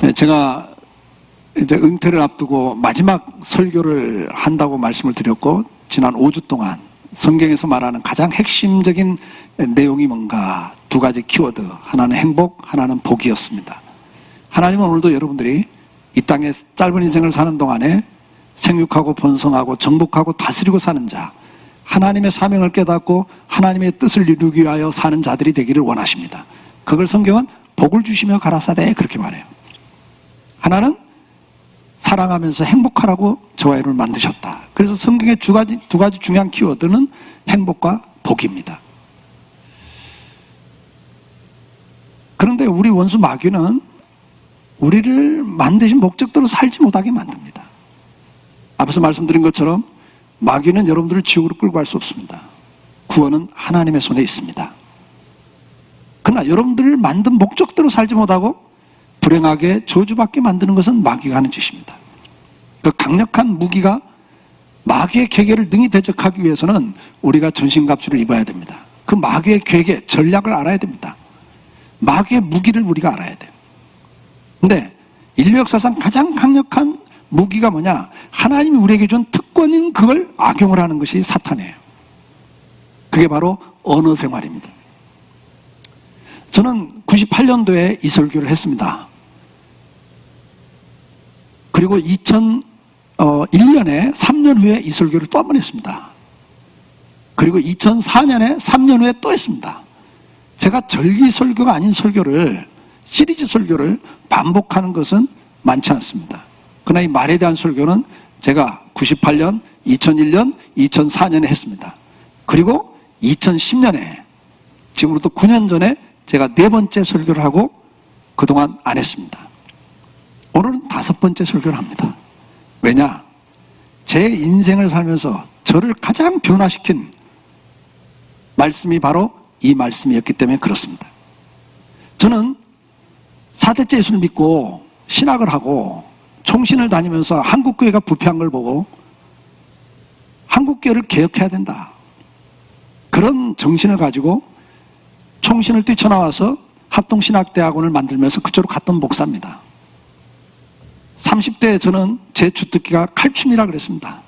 제가 이제 은퇴를 앞두고 마지막 설교를 한다고 말씀을 드렸고, 지난 5주 동안 성경에서 말하는 가장 핵심적인 내용이 뭔가 두 가지 키워드, 하나는 행복, 하나는 복이었습니다. 하나님은 오늘도 여러분들이 이 땅에 짧은 인생을 사는 동안에 생육하고 번성하고 정복하고 다스리고 사는 자, 하나님의 사명을 깨닫고 하나님의 뜻을 이루기 위하여 사는 자들이 되기를 원하십니다. 그걸 성경은 복을 주시며 가라사대 그렇게 말해요. 하나는 사랑하면서 행복하라고 저와 여러분을 만드셨다. 그래서 성경의 두 가지 중요한 키워드는 행복과 복입니다. 그런데 우리 원수 마귀는 우리를 만드신 목적대로 살지 못하게 만듭니다. 앞서 말씀드린 것처럼 마귀는 여러분들을 지옥으로 끌고 갈 수 없습니다. 구원은 하나님의 손에 있습니다. 그러나 여러분들을 만든 목적대로 살지 못하고 불행하게 저주받게 만드는 것은 마귀가 하는 짓입니다. 그 강력한 무기가 마귀의 계계를 능히 대적하기 위해서는 우리가 전신갑주를 입어야 됩니다. 그 마귀의 계계, 전략을 알아야 됩니다. 마귀의 무기를 우리가 알아야 돼요. 근데 인류 역사상 가장 강력한 무기가 뭐냐? 하나님이 우리에게 준 특권인 그걸 악용을 하는 것이 사탄이에요. 그게 바로 언어 생활입니다. 저는 98년도에 이 설교를 했습니다. 그리고 2001년에 3년 후에 이 설교를 또 한 번 했습니다. 그리고 2004년에 3년 후에 또 했습니다. 제가 절기 설교가 아닌 설교를, 시리즈 설교를 반복하는 것은 많지 않습니다. 그러나 이 말에 대한 설교는 제가 98년, 2001년, 2004년에 했습니다. 그리고 2010년에, 지금으로부터 9년 전에 제가 4번째 설교를 하고 그동안 안 했습니다. 오늘은 5번째 설교를 합니다. 왜냐? 제 인생을 살면서 저를 가장 변화시킨 말씀이 바로 이 말씀이었기 때문에 그렇습니다. 저는 4대째 예수를 믿고 신학을 하고 총신을 다니면서 한국교회가 부패한 걸 보고 한국교회를 개혁해야 된다, 그런 정신을 가지고 총신을 뛰쳐나와서 합동신학대학원을 만들면서 그쪽으로 갔던 목사입니다. 30대에 저는 제 주특기가 칼춤이라 그랬습니다.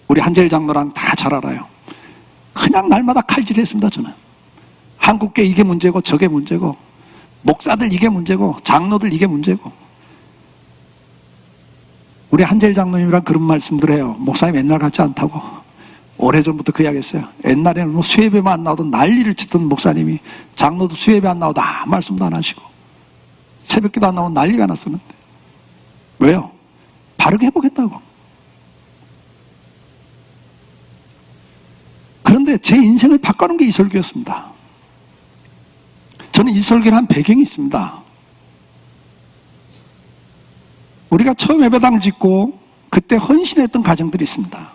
우리 한재일 장로랑 다 잘 알아요. 그냥 날마다 칼질했습니다. 저는 한국교회 이게 문제고 저게 문제고, 목사들 이게 문제고, 장로들 이게 문제고. 우리 한재일 장로님이랑 그런 말씀들 해요. 목사님 옛날 같지 않다고. 오래전부터 그 이야기 했어요. 옛날에는 뭐 수예배만 안 나오던 난리를 치던 목사님이 장로도 수예배 안 나오도 아무 말씀도 안 하시고 새벽기도 안 나오면 난리가 났었는데, 왜요? 바르게 해보겠다고. 그런데 제 인생을 바꿔놓은 게 이 설교였습니다. 저는 이 설교를 한 배경이 있습니다. 우리가 처음 예배당을 짓고 그때 헌신했던 가정들이 있습니다.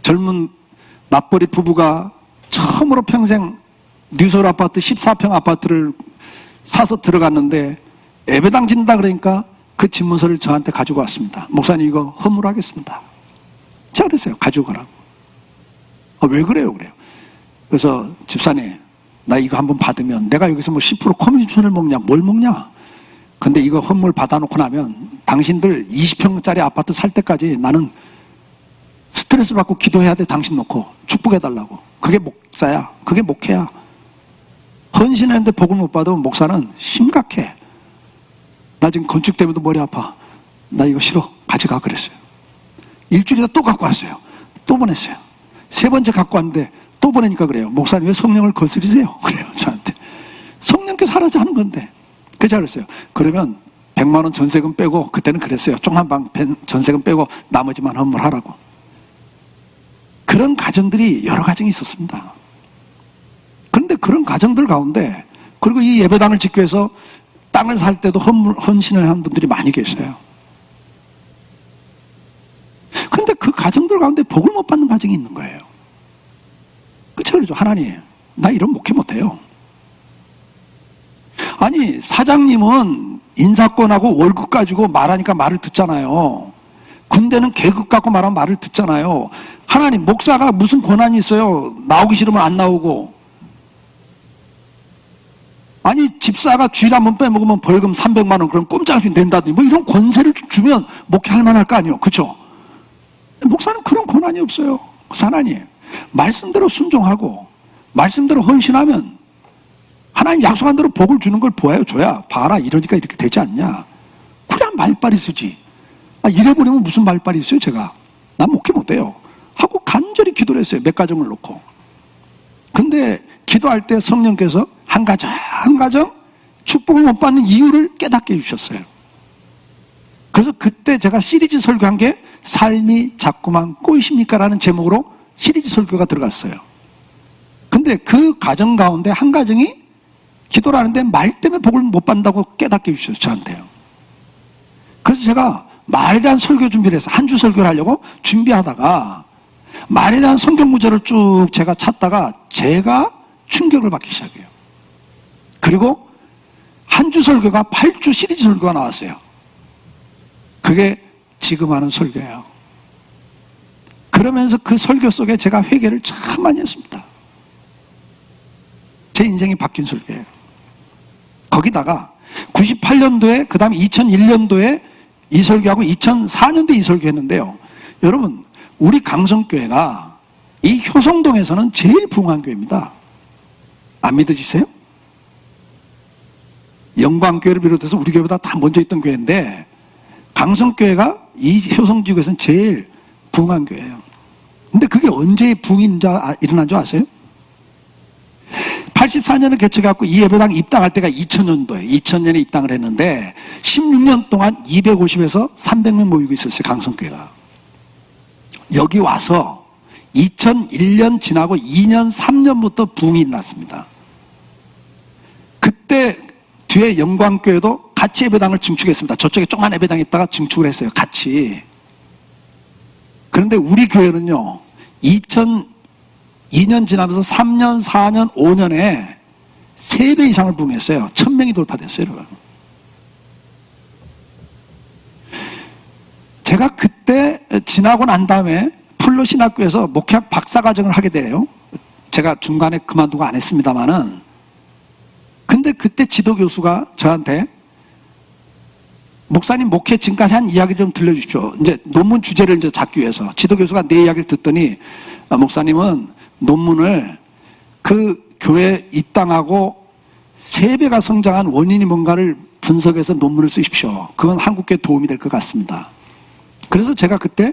젊은 맞벌이 부부가 처음으로 평생 뉴솔 아파트 14평 아파트를 사서 들어갔는데 예배당 짓는다 그러니까 그 집문서를 저한테 가지고 왔습니다. 목사님 이거 허물하겠습니다. 제가 그랬어요. 가지고 가라고. 왜 그래요? 그래요. 그래서 집사님, 나 이거 한번 받으면 내가 여기서 뭐 10% 커미션을 먹냐, 뭘 먹냐. 근데 이거 헌물 받아놓고 나면 당신들 20평짜리 아파트 살 때까지 나는 스트레스 받고 기도해야 돼. 당신 놓고 축복해달라고. 그게 목사야. 그게 목회야. 헌신했는데 복을 못 받으면 목사는 심각해. 나 지금 건축 때문에도 머리 아파. 나 이거 싫어. 가져가 그랬어요. 일주일에 또 갖고 왔어요. 또 보냈어요. 3번째 갖고 왔는데 또 보내니까 그래요. 목사님 왜 성령을 거스리세요? 그래요. 저한테. 성령께서 하라고 하는 건데. 그래서 그랬어요. 그러면 100만 원 전세금 빼고, 그때는 그랬어요. 종합방 전세금 빼고 나머지만 헌물하라고. 그런 가정들이 여러 가정이 있었습니다. 그런데 그런 가정들 가운데, 그리고 이 예배당을 짓기 위해서 땅을 살 때도 헌신을 한 분들이 많이 계셔요. 그런데 그 가정들 가운데 복을 못 받는 가정이 있는 거예요. 그쵸? 그러죠. 하나님, 나 이런 목회 못해요. 아니, 사장님은 인사권하고 월급 가지고 말하니까 말을 듣잖아요. 군대는 계급 갖고 말하면 말을 듣잖아요. 하나님, 목사가 무슨 권한이 있어요? 나오기 싫으면 안 나오고. 아니 집사가 쥐를 한번 빼먹으면 벌금 300만 원 그럼 꼼짝없이 낸다든지 뭐 이런 권세를 주면 목회할 만할 거 아니에요. 그렇죠? 목사는 그런 권한이 없어요. 하나님 말씀대로 순종하고 말씀대로 헌신하면 하나님 약속한 대로 복을 주는 걸 보아요. 줘야 봐라 이러니까 이렇게 되지 않냐. 그래야 말빨이 쓰지. 이래버리면 무슨 말빨이 있어요. 제가 난 목회 못해요 하고 간절히 기도를 했어요. 몇 가정을 놓고. 근데 기도할 때 성령께서 한 가정 한 가정 축복을 못 받는 이유를 깨닫게 해주셨어요. 그래서 그때 제가 시리즈 설교한 게 삶이 자꾸만 꼬이십니까? 라는 제목으로 시리즈 설교가 들어갔어요. 근데 그 가정 가운데 한 가정이 기도를 하는데 말 때문에 복을 못 받는다고 깨닫게 해주셨어요. 저한테요. 그래서 제가 말에 대한 설교 준비를 해서 한 주 설교를 하려고 준비하다가 말에 대한 성경 구절을 쭉 제가 찾다가 제가 충격을 받기 시작해요. 그리고 한 주 설교가 8주 시리즈 설교가 나왔어요. 그게 지금 하는 설교예요. 그러면서 그 설교 속에 제가 회개를 참 많이 했습니다. 제 인생이 바뀐 설교예요. 거기다가 98년도에 그 다음에 2001년도에 이 설교하고 2004년도에 이 설교했는데요. 여러분 우리 강성교회가 이 효성동에서는 제일 부흥한 교회입니다. 안 믿어지세요? 영광교회를 비롯해서 우리 교회보다 다 먼저 있던 교회인데 강성교회가 이 효성지구에서는 제일 부흥한 교회예요. 근데 그게 언제 부흥이 일어난 줄 아세요? 84년에 개척해갖고 이 예배당 입당할 때가 2000년도에 2000년에 입당을 했는데 16년 동안 250에서 300명 모이고 있었어요. 강성교회가. 여기 와서 2001년 지나고 2년 3년부터 부흥이 일어났습니다. 그때 뒤에 영광교회도 같이 예배당을 증축했습니다. 저쪽에 조그만 예배당에 있다가 증축을 했어요. 같이. 그런데 우리 교회는요 2002년 지나면서 3년, 4년, 5년에 3배 이상을 부흥했어요. 1000명이 돌파됐어요. 여러분. 제가 그때 지나고 난 다음에 풀로신학교에서 목회학 박사과정을 하게 돼요. 제가 중간에 그만두고 안 했습니다만은. 근데 그때 지도교수가 저한테 목사님 목회 지금까지 한 이야기 좀 들려주십시오. 이제 논문 주제를 이제 잡기 위해서 지도교수가 내 이야기를 듣더니 목사님은 논문을 그 교회 입당하고 3배가 성장한 원인이 뭔가를 분석해서 논문을 쓰십시오. 그건 한국교회에 도움이 될 것 같습니다. 그래서 제가 그때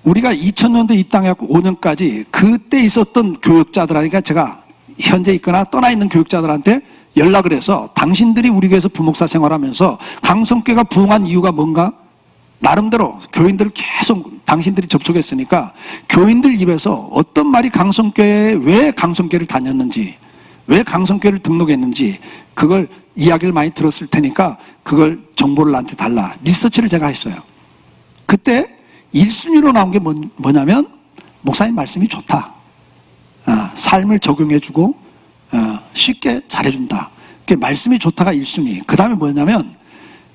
우리가 2000년도 입당해갖고 5년까지 그때 있었던 교육자들하니까 제가 현재 있거나 떠나 있는 교육자들한테 연락을 해서 당신들이 우리 교회에서 부목사 생활하면서 강성교회가 부흥한 이유가 뭔가 나름대로 교인들을 계속 당신들이 접촉했으니까 교인들 입에서 어떤 말이 강성교회에 왜 강성교회를 다녔는지 왜 강성교회를 등록했는지 그걸 이야기를 많이 들었을 테니까 그걸 정보를 나한테 달라. 리서치를 제가 했어요. 그때 1순위로 나온 게 뭐냐면 목사님 말씀이 좋다. 삶을 적용해주고 쉽게 잘해준다. 말씀이 좋다가 1순위. 그 다음에 뭐냐면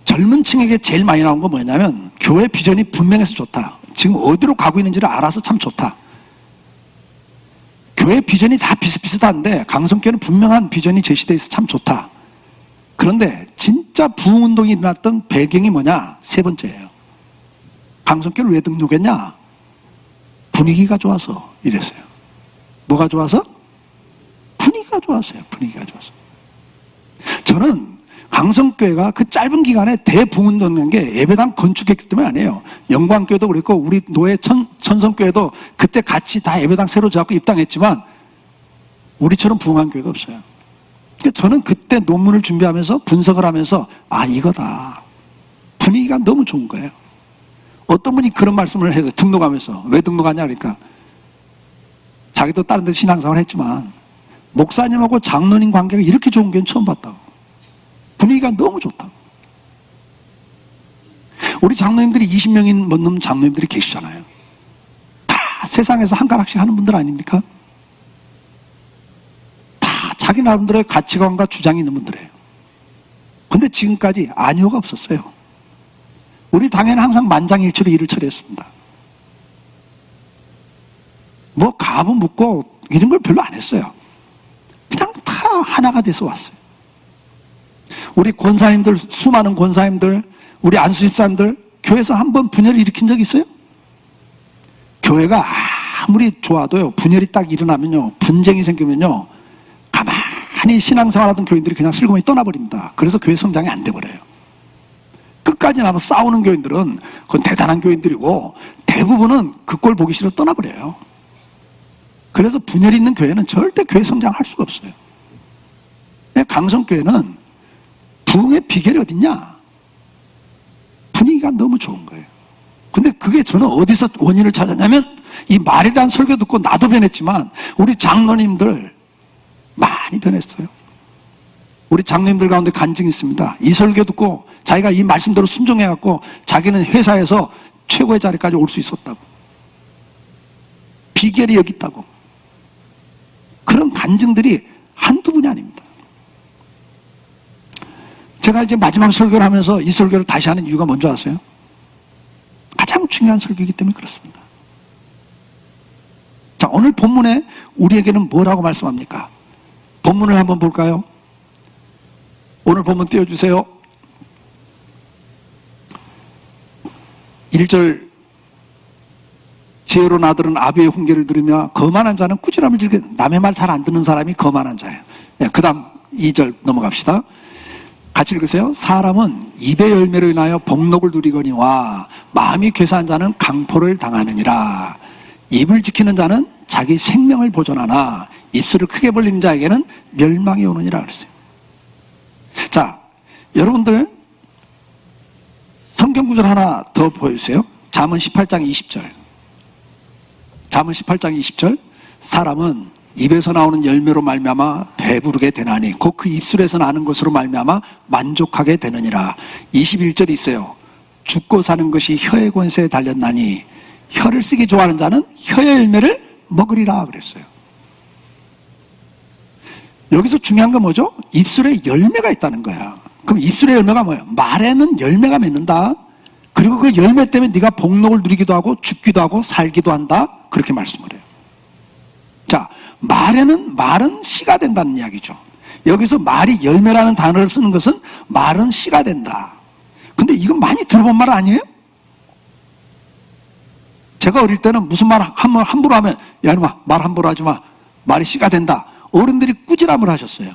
젊은 층에게 제일 많이 나온 건 뭐냐면 교회 비전이 분명해서 좋다. 지금 어디로 가고 있는지를 알아서 참 좋다. 교회 비전이 다 비슷비슷한데 강성교회는 분명한 비전이 제시되어 있어 참 좋다. 그런데 진짜 부흥운동이 일어났던 배경이 뭐냐? 3번째예요. 강성교회를 왜 등록했냐? 분위기가 좋아서 이랬어요. 뭐가 좋아서? 분위기가 좋았어요. 분위기가 좋아서. 저는 강성교회가 그 짧은 기간에 대부흥운동한 게 예배당 건축했기 때문에 아니에요. 영광교회도 그랬고 우리 노예 천성교회도 그때 같이 다 예배당 새로 지었고 입당했지만 우리처럼 부흥한 교회가 없어요. 그러니까 저는 그때 논문을 준비하면서 분석을 하면서 이거다. 분위기가 너무 좋은 거예요. 어떤 분이 그런 말씀을 해서 등록하면서 왜 등록하냐 그러니까 자기도 다른 데 신앙생활 했지만 목사님하고 장로님 관계가 이렇게 좋은 교회는 처음 봤다고. 분위기가 너무 좋다고. 우리 장로님들이 20명이 못 넘는 장로님들이 계시잖아요. 다 세상에서 한 가락씩 하는 분들 아닙니까? 다 자기 나름대로의 가치관과 주장이 있는 분들이에요. 근데 지금까지 안효가 없었어요. 우리 당에는 항상 만장일치로 일을 처리했습니다. 뭐 가부 묻고 이런 걸 별로 안 했어요. 그냥 다 하나가 돼서 왔어요. 우리 권사님들, 수많은 권사님들, 우리 안수 집사님들 교회에서 한번 분열을 일으킨 적 있어요? 교회가 아무리 좋아도요, 분열이 딱 일어나면요, 분쟁이 생기면요, 가만히 신앙생활하던 교인들이 그냥 슬그머니 떠나버립니다. 그래서 교회 성장이 안 돼버려요. 끝까지 남아 싸우는 교인들은 그건 대단한 교인들이고, 대부분은 그 꼴 보기 싫어 떠나버려요. 그래서 분열이 있는 교회는 절대 교회 성장할 수가 없어요. 강성교회는 부흥의 비결이 어딨냐? 분위기가 너무 좋은 거예요. 근데 그게 저는 어디서 원인을 찾았냐면, 이 말에 대한 설교 듣고 나도 변했지만 우리 장로님들 많이 변했어요. 우리 장로님들 가운데 간증이 있습니다. 이 설교 듣고 자기가 이 말씀대로 순종해갖고 자기는 회사에서 최고의 자리까지 올 수 있었다고. 비결이 여기 있다고. 그런 간증들이 한두 분이 아닙니다. 제가 이제 마지막 설교를 하면서 이 설교를 다시 하는 이유가 뭔지 아세요? 가장 중요한 설교이기 때문에 그렇습니다. 자, 오늘 본문에 우리에게는 뭐라고 말씀합니까? 본문을 한번 볼까요? 오늘 본문 띄워주세요. 1절, 지혜로운 아들은 아비의 훈계를 들으며 거만한 자는 꾸지람을 즐겨. 남의 말 잘 안 듣는 사람이 거만한 자예요. 그 다음 2절 넘어갑시다. 같이 읽으세요. 사람은 입의 열매로 인하여 복록을 누리거니와 마음이 괴사한 자는 강포를 당하느니라. 입을 지키는 자는 자기 생명을 보존하나 입술을 크게 벌리는 자에게는 멸망이 오느니라 그랬어요. 자, 여러분들 성경 구절 하나 더 보여주세요. 잠언 18장 20절. 잠언 18장 20절. 사람은 입에서 나오는 열매로 말미암아 배부르게 되나니 곧 그 입술에서 나는 것으로 말미암아 만족하게 되느니라. 21절이 있어요. 죽고 사는 것이 혀의 권세에 달렸나니 혀를 쓰기 좋아하는 자는 혀의 열매를 먹으리라 그랬어요. 여기서 중요한 건 뭐죠? 입술에 열매가 있다는 거야. 그럼 입술의 열매가 뭐예요? 말에는 열매가 맺는다. 그리고 그 열매 때문에 네가 복록을 누리기도 하고 죽기도 하고 살기도 한다. 그렇게 말씀을 해요. 자, 말은 씨가 된다는 이야기죠. 여기서 말이 열매라는 단어를 쓰는 것은 말은 씨가 된다. 근데 이건 많이 들어본 말 아니에요? 제가 어릴 때는 무슨 말 함부로 하면, 야 이놈아 말 함부로 하지 마, 말이 씨가 된다. 어른들이 꾸지람을 하셨어요.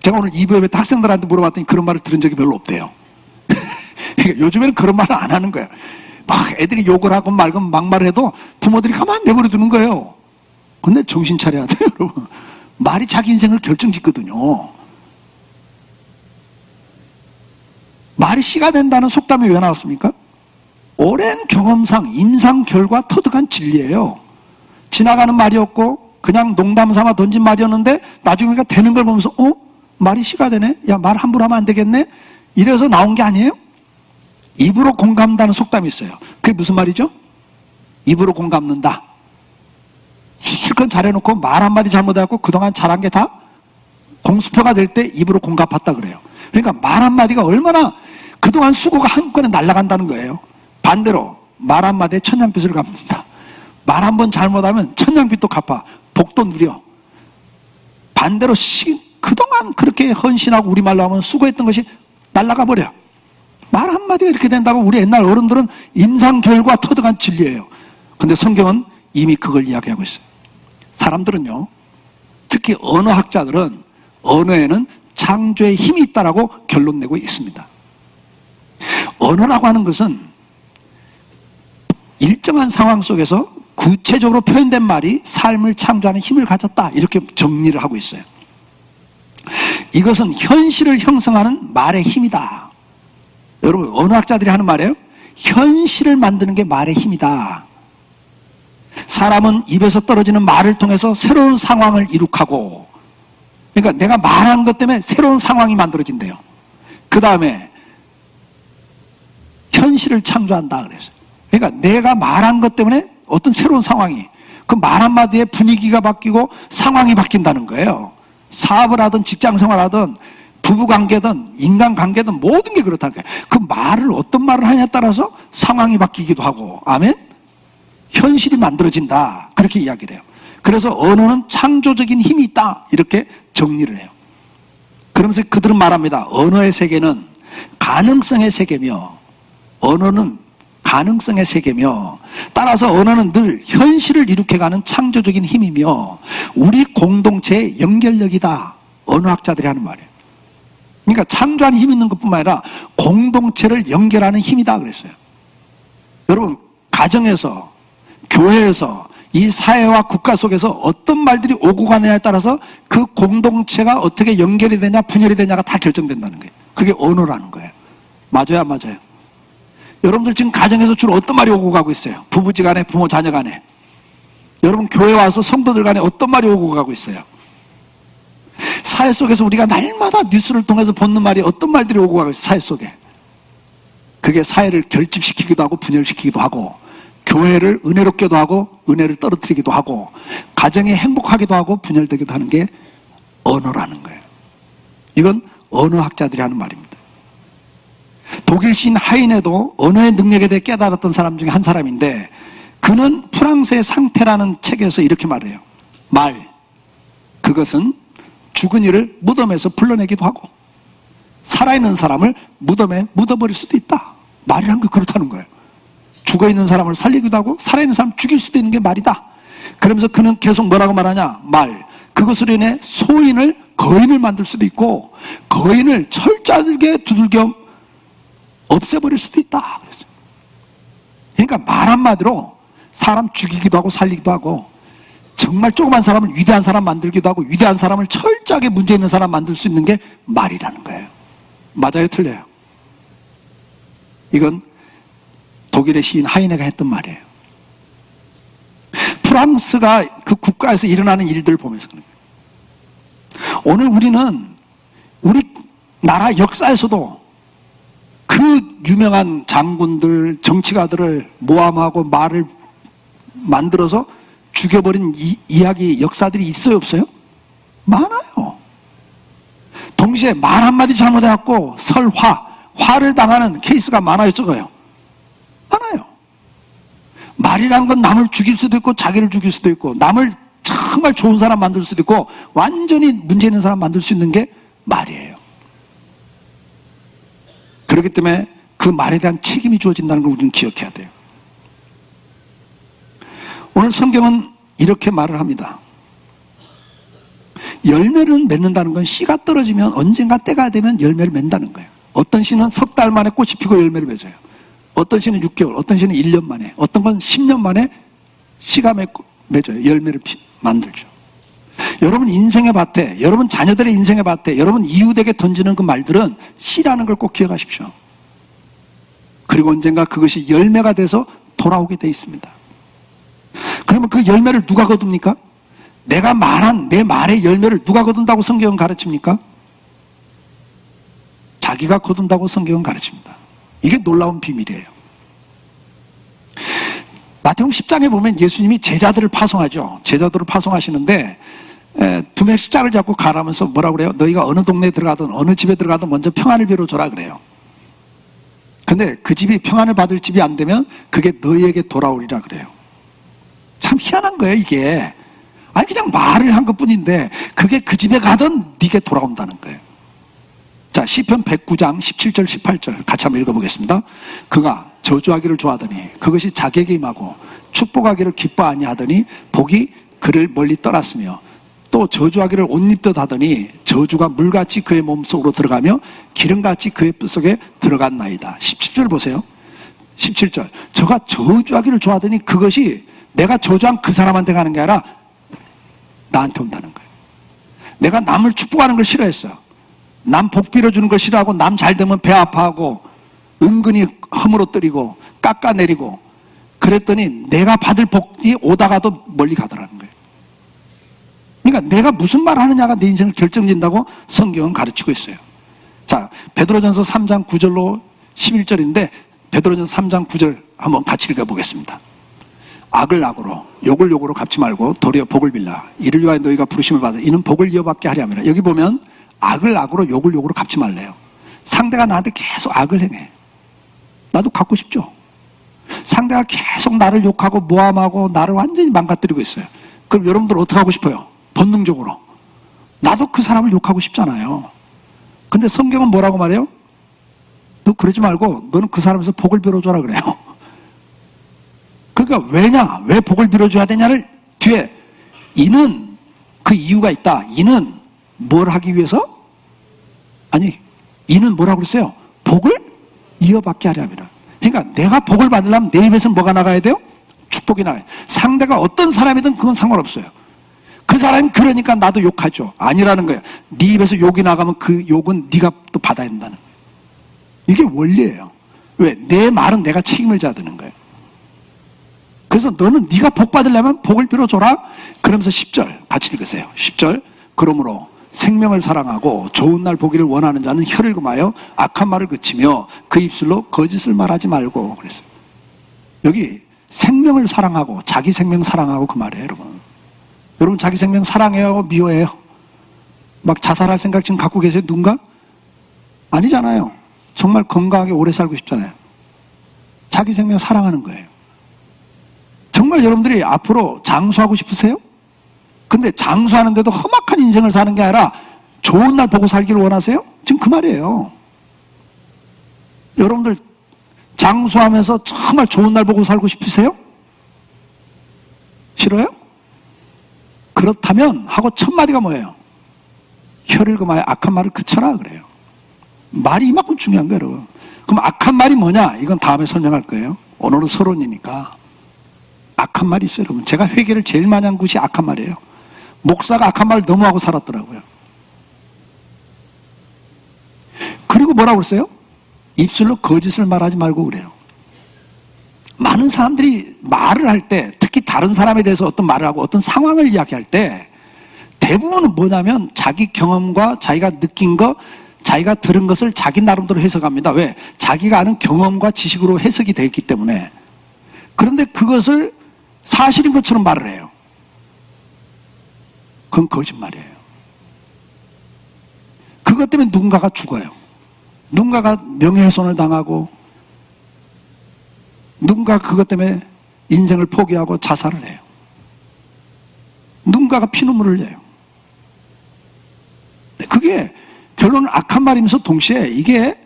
제가 오늘 2부 예배 때 학생들한테 물어봤더니 그런 말을 들은 적이 별로 없대요. 요즘에는 그런 말을 안 하는 거예요. 막 애들이 욕을 하고 말고 막말을 해도 부모들이 가만히 내버려 두는 거예요. 근데 정신 차려야 돼요, 여러분. 말이 자기 인생을 결정짓거든요. 말이 씨가 된다는 속담이 왜 나왔습니까? 오랜 경험상 임상 결과 터득한 진리예요. 지나가는 말이었고 그냥 농담 삼아 던진 말이었는데 나중에 그러니까 되는 걸 보면서 말이 씨가 되네? 야, 말 함부로 하면 안 되겠네? 이래서 나온 게 아니에요? 입으로 공감한다는 속담이 있어요. 그게 무슨 말이죠? 입으로 공감는다. 실컷 잘해놓고 말 한마디 잘못해갖고 그동안 잘한 게 다 공수표가 될 때 입으로 공감했다 그래요. 그러니까 말 한마디가 얼마나 그동안 수고가 한꺼번에 날아간다는 거예요. 반대로 말 한마디에 천냥빚을 갚는다. 말 한 번 잘못하면 천냥빚도 갚아. 복도 누려. 반대로 그동안 그렇게 헌신하고 우리말로 하면 수고했던 것이 날아가 버려. 말 한마디가 이렇게 된다고 우리 옛날 어른들은 임상결과 터득한 진리예요. 근데 성경은 이미 그걸 이야기하고 있어요. 사람들은요, 특히 언어학자들은 언어에는 창조의 힘이 있다라고 결론 내고 있습니다. 언어라고 하는 것은 일정한 상황 속에서 구체적으로 표현된 말이 삶을 창조하는 힘을 가졌다, 이렇게 정리를 하고 있어요. 이것은 현실을 형성하는 말의 힘이다. 여러분, 언어학자들이 하는 말이에요. 현실을 만드는 게 말의 힘이다. 사람은 입에서 떨어지는 말을 통해서 새로운 상황을 이룩하고, 그러니까 내가 말한 것 때문에 새로운 상황이 만들어진대요. 그 다음에 현실을 창조한다 그랬어요. 그러니까 내가 말한 것 때문에 어떤 새로운 상황이, 그 말 한마디에 분위기가 바뀌고 상황이 바뀐다는 거예요. 사업을 하든 직장생활하든 부부관계든 인간관계든 모든 게 그렇다는 거예요. 그 말을 어떤 말을 하냐에 따라서 상황이 바뀌기도 하고, 아멘? 현실이 만들어진다, 그렇게 이야기를 해요. 그래서 언어는 창조적인 힘이 있다, 이렇게 정리를 해요. 그러면서 그들은 말합니다. 언어의 세계는 가능성의 세계며 언어는 가능성의 세계며 따라서 언어는 늘 현실을 일으켜가는 창조적인 힘이며 우리 공동체의 연결력이다. 언어학자들이 하는 말이에요. 그러니까 창조하는 힘이 있는 것뿐만 아니라 공동체를 연결하는 힘이다 그랬어요. 여러분, 가정에서, 교회에서, 이 사회와 국가 속에서 어떤 말들이 오고 가느냐에 따라서 그 공동체가 어떻게 연결이 되냐 분열이 되냐가 다 결정된다는 거예요. 그게 언어라는 거예요. 맞아요, 안 맞아요? 여러분들 지금 가정에서 주로 어떤 말이 오고 가고 있어요? 부부지간에, 부모 자녀간에. 여러분 교회 와서 성도들 간에 어떤 말이 오고 가고 있어요? 사회 속에서 우리가 날마다 뉴스를 통해서 보는 말이 어떤 말들이 오고 가고 있어요? 사회 속에. 그게 사회를 결집시키기도 하고 분열시키기도 하고 교회를 은혜롭게도 하고 은혜를 떨어뜨리기도 하고 가정이 행복하기도 하고 분열되기도 하는 게 언어라는 거예요. 이건 언어학자들이 하는 말입니다. 독일 시인 하이네도 언어의 능력에 대해 깨달았던 사람 중에 한 사람인데 그는 프랑스의 상태라는 책에서 이렇게 말해요. 말, 그것은 죽은 이를 무덤에서 불러내기도 하고 살아있는 사람을 무덤에 묻어버릴 수도 있다. 말이란 게 그렇다는 거예요. 죽어있는 사람을 살리기도 하고 살아있는 사람 죽일 수도 있는 게 말이다. 그러면서 그는 계속 뭐라고 말하냐. 말, 그것으로 인해 소인을 거인을 만들 수도 있고 거인을 철저하게 두들겨 없애버릴 수도 있다. 그러니까 말 한마디로 사람 죽이기도 하고 살리기도 하고 정말 조그만 사람을 위대한 사람 만들기도 하고 위대한 사람을 철저하게 문제 있는 사람 만들 수 있는 게 말이라는 거예요. 맞아요, 틀려요? 이건 독일의 시인 하이네가 했던 말이에요. 프랑스가 그 국가에서 일어나는 일들을 보면서 그런 거예요. 오늘 우리는 우리 나라 역사에서도 그 유명한 장군들, 정치가들을 모함하고 말을 만들어서 죽여버린 이야기, 역사들이 있어요, 없어요? 많아요. 동시에 말 한마디 잘못해갖고 화를 당하는 케이스가 많아요, 적어요? 많아요. 말이라는 건 남을 죽일 수도 있고 자기를 죽일 수도 있고 남을 정말 좋은 사람 만들 수도 있고 완전히 문제 있는 사람 만들 수 있는 게 말이에요. 그렇기 때문에 그 말에 대한 책임이 주어진다는 걸 우리는 기억해야 돼요. 오늘 성경은 이렇게 말을 합니다. 열매를 맺는다는 건 씨가 떨어지면 언젠가 때가 되면 열매를 맺는다는 거예요. 어떤 씨는 석 달 만에 꽃이 피고 열매를 맺어요. 어떤 씨는 6개월, 어떤 씨는 1년 만에, 어떤 건 10년 만에 씨가 맺어요. 열매를 만들죠. 여러분 인생의 밭에, 여러분 자녀들의 인생의 밭에, 여러분 이웃에게 던지는 그 말들은 씨라는 걸 꼭 기억하십시오. 그리고 언젠가 그것이 열매가 돼서 돌아오게 돼 있습니다. 그러면 그 열매를 누가 거둡니까? 내가 말한 내 말의 열매를 누가 거둔다고 성경은 가르칩니까? 자기가 거둔다고 성경은 가르칩니다. 이게 놀라운 비밀이에요. 마태복음 10장에 보면 예수님이 제자들을 파송하죠. 제자들을 파송하시는데 두 명씩 짝을 잡고 가라면서 뭐라고 그래요? 너희가 어느 동네에 들어가든 어느 집에 들어가든 먼저 평안을 빌어줘라 그래요. 근데 그 집이 평안을 받을 집이 안 되면 그게 너희에게 돌아오리라 그래요. 참 희한한 거예요, 이게. 아니 그냥 말을 한 것뿐인데 그게 그 집에 가든 네게 돌아온다는 거예요. 자, 시편 109장 17절 18절 같이 한번 읽어보겠습니다. 그가 저주하기를 좋아하더니 그것이 자기에게 임하고 축복하기를 기뻐 아니하더니 복이 그를 멀리 떠났으며 또 저주하기를 옷 입듯 하더니 저주가 물같이 그의 몸속으로 들어가며 기름같이 그의 뼛속에 들어갔나이다. 17절 보세요. 17절 저가 저주하기를 좋아하더니 그것이 내가 저주한 그 사람한테 가는 게 아니라 나한테 온다는 거예요. 내가 남을 축복하는 걸 싫어했어요. 남 복 빌어주는 걸 싫어하고 남 잘 되면 배 아파하고 은근히 허물어뜨리고 깎아내리고 그랬더니 내가 받을 복이 오다가도 멀리 가더라는 거예요. 그러니까 내가 무슨 말을 하느냐가 내 인생을 결정짓는다고 성경은 가르치고 있어요. 자, 베드로전서 3장 9절로 11절인데 베드로전서 3장 9절 한번 같이 읽어보겠습니다. 악을 악으로 욕을 욕으로 갚지 말고 도리어 복을 빌라 이를 위하여 너희가 부르심을 받아 이는 복을 이어받게 하려 함이라. 여기 보면 악을 악으로 욕을 욕으로 갚지 말래요. 상대가 나한테 계속 악을 행해. 나도 갚고 싶죠. 상대가 계속 나를 욕하고 모함하고 나를 완전히 망가뜨리고 있어요. 그럼 여러분들 어떻게 하고 싶어요? 본능적으로 나도 그 사람을 욕하고 싶잖아요. 근데 성경은 뭐라고 말해요? 너 그러지 말고 너는 그 사람에서 복을 빌어줘라 그래요. 그러니까 왜 복을 빌어줘야 되냐를 뒤에 이는 그 이유가 있다. 이는 뭘 하기 위해서? 아니, 이는 뭐라고 그랬어요? 복을 이어받게 하려 함이라. 그러니까 내가 복을 받으려면 내 입에서 뭐가 나가야 돼요? 축복이 나가요. 상대가 어떤 사람이든 그건 상관없어요. 그 사람이 그러니까 나도 욕하죠. 아니라는 거예요. 네 입에서 욕이 나가면 그 욕은 네가 또 받아야 된다는 거예요. 이게 원리예요. 왜? 내 말은 내가 책임을 져야 되는 거예요. 그래서 너는 네가 복 받으려면 복을 빌어줘라. 그러면서 10절 같이 읽으세요. 10절. 그러므로 생명을 사랑하고 좋은 날 보기를 원하는 자는 혀를 금하여 악한 말을 그치며 그 입술로 거짓을 말하지 말고 그랬어요. 여기 생명을 사랑하고 자기 생명 사랑하고 그 말이에요, 여러분. 여러분 자기 생명 사랑해요, 미워해요? 막 자살할 생각 지금 갖고 계세요, 누군가? 아니잖아요. 정말 건강하게 오래 살고 싶잖아요. 자기 생명 사랑하는 거예요. 정말 여러분들이 앞으로 장수하고 싶으세요? 근데 장수하는데도 험악한 인생을 사는 게 아니라 좋은 날 보고 살기를 원하세요? 지금 그 말이에요. 여러분들 장수하면서 정말 좋은 날 보고 살고 싶으세요? 싫어요? 그렇다면 하고 첫 마디가 뭐예요? 혀를 금하여 악한 말을 그쳐라 그래요. 말이 이만큼 중요한 거예요, 여러분. 그럼 악한 말이 뭐냐? 이건 다음에 설명할 거예요. 오늘은 서론이니까. 악한 말이 있어요, 여러분. 제가 회개를 제일 많이 한 곳이 악한 말이에요. 목사가 악한 말을 너무 하고 살았더라고요. 그리고 뭐라고 그랬어요? 입술로 거짓을 말하지 말고 그래요. 많은 사람들이 말을 할 때, 특히 다른 사람에 대해서 어떤 말을 하고 어떤 상황을 이야기할 때 대부분은 뭐냐면 자기 경험과 자기가 느낀 거, 자기가 들은 것을 자기 나름대로 해석합니다. 왜? 자기가 아는 경험과 지식으로 해석이 되어 있기 때문에. 그런데 그것을 사실인 것처럼 말을 해요. 그건 거짓말이에요. 그것 때문에 누군가가 죽어요. 누군가가 명예훼손을 당하고 누군가 그것 때문에 인생을 포기하고 자살을 해요. 누군가가 피눈물을 흘려요. 그게 결론은 악한 말이면서 동시에 이게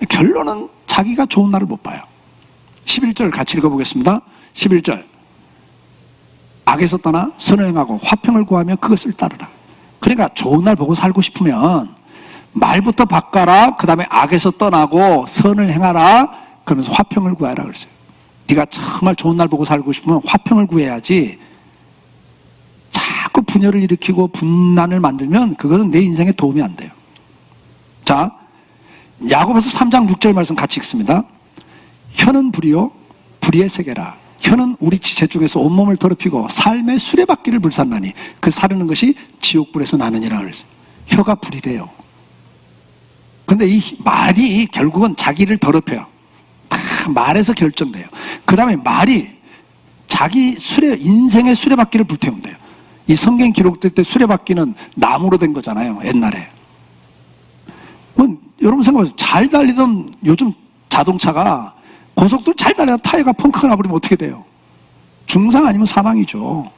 결론은 자기가 좋은 날을 못 봐요. 11절 같이 읽어보겠습니다. 11절. 악에서 떠나 선을 행하고 화평을 구하며 그것을 따르라. 그러니까 좋은 날 보고 살고 싶으면 말부터 바꿔라. 그 다음에 악에서 떠나고 선을 행하라. 그러면서 화평을 구하라 그랬어요. 네가 정말 좋은 날 보고 살고 싶으면 화평을 구해야지 자꾸 분열을 일으키고 분난을 만들면 그것은 내 인생에 도움이 안 돼요. 자, 야고보서 3장 6절 말씀 같이 읽습니다. 혀는 불이요 불의의 세계라. 혀는 우리 지체 중에서 온몸을 더럽히고 삶의 수레바퀴를 불살라니 그 사르는 것이 지옥불에서 나느니라 그랬어요. 혀가 불이래요. 근데 이 말이 결국은 자기를 더럽혀요. 다 말에서 결정돼요. 그 다음에 말이 자기 인생의 수레바퀴를 불태운대요. 이 성경 기록될 때 수레바퀴는 나무로 된 거잖아요, 옛날에. 여러분 생각해보세요. 잘 달리던 요즘 자동차가 고속도로 잘 달려서 타이어가 펑크가 나버리면 어떻게 돼요? 중상 아니면 사망이죠.